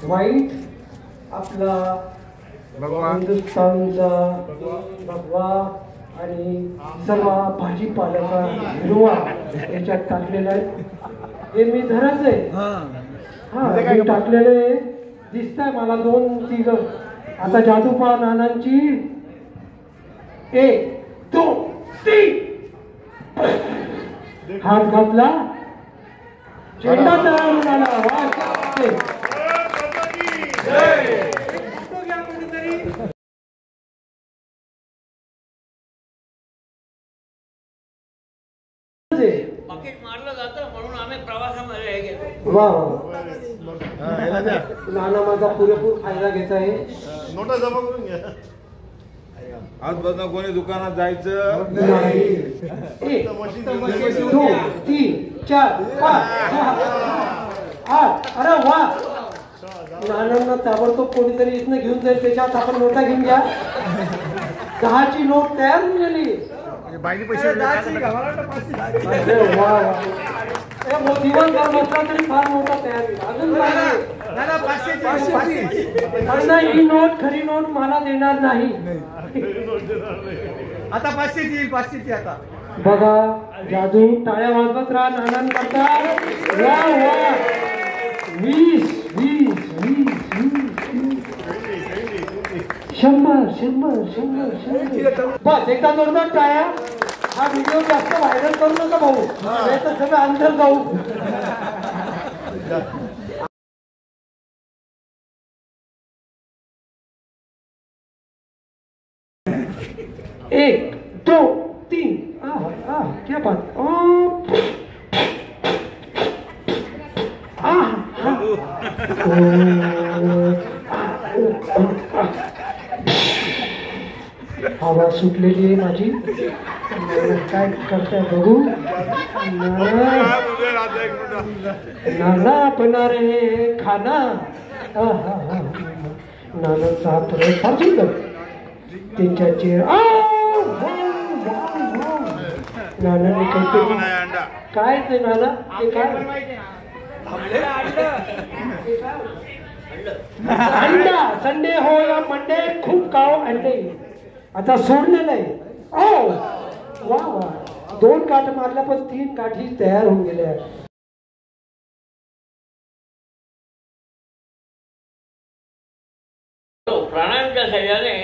वाईट आपला हिंदुस्थानचा भगवा आणि सर्व भाजीपाल्याचा हिरवा याच्यात टाकलेला आहे. हे मी धरच आहे. हा मी टाकलेले दिसत आहे मला 2-3. आता जादू पहा नानांची. 1 2 3 हात घातला चेंडा तयार झाला. पाकिट मारलं जातं म्हणून आम्ही प्रवासामध्ये हे घेतो. वा नाना माझा पुरेपूर फायदा घेत आहे. नोटा जमा करून घ्या. आजपासून कोणी दुकानात जायचं नाही. 1 2 3 4 5 6 8. अरे वा नानांना ताबडतोब कोणीतरी इथनं घेऊन जाईल. त्याच्यात आपण नोटा घेऊन घ्या. 10ची नोट तयार होऊन गेली. दिवसभर बसला तरी फार मोठा तयार होईल. अजून ही नोट खरी नोट मला देणार नाही. आता 500ची येईल. 500ची आता बघा जादू टाळ्या वाजवत राहा नानांकरता. वा वा 20 20 20 100 बस एकदा जोरदार टाळ्या. हा व्हिडिओ जास्त व्हायरल करू नका भाऊ, नाही तर सगळं अंतर जाऊ. एक 2 3 क्या बात. हवा सुटलेली आहे माझी. काय करताय बघू. नाना अपना रे खाना. नानांचा हा प्रयोग फार सुंदर. 3-4 चेअर. नानाने काहीतरी काय ते नाना ते काय अंडा. संडे हो या मंडे खूप काव अंडे. आता सोडलेलं आहे. वा वा 2 काठ मारल्या पण 3 काठी तयार होऊन गेल्या. प्राणायामच्या सहाय्याने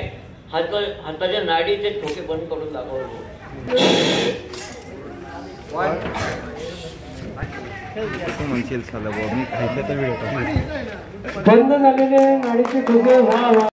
हाताच्या नाडीचे ठोके बंद करून दाखवतो. म्हणशील साला मी खायचं तर बंद झालेले नाडीचे ठोके. वा वा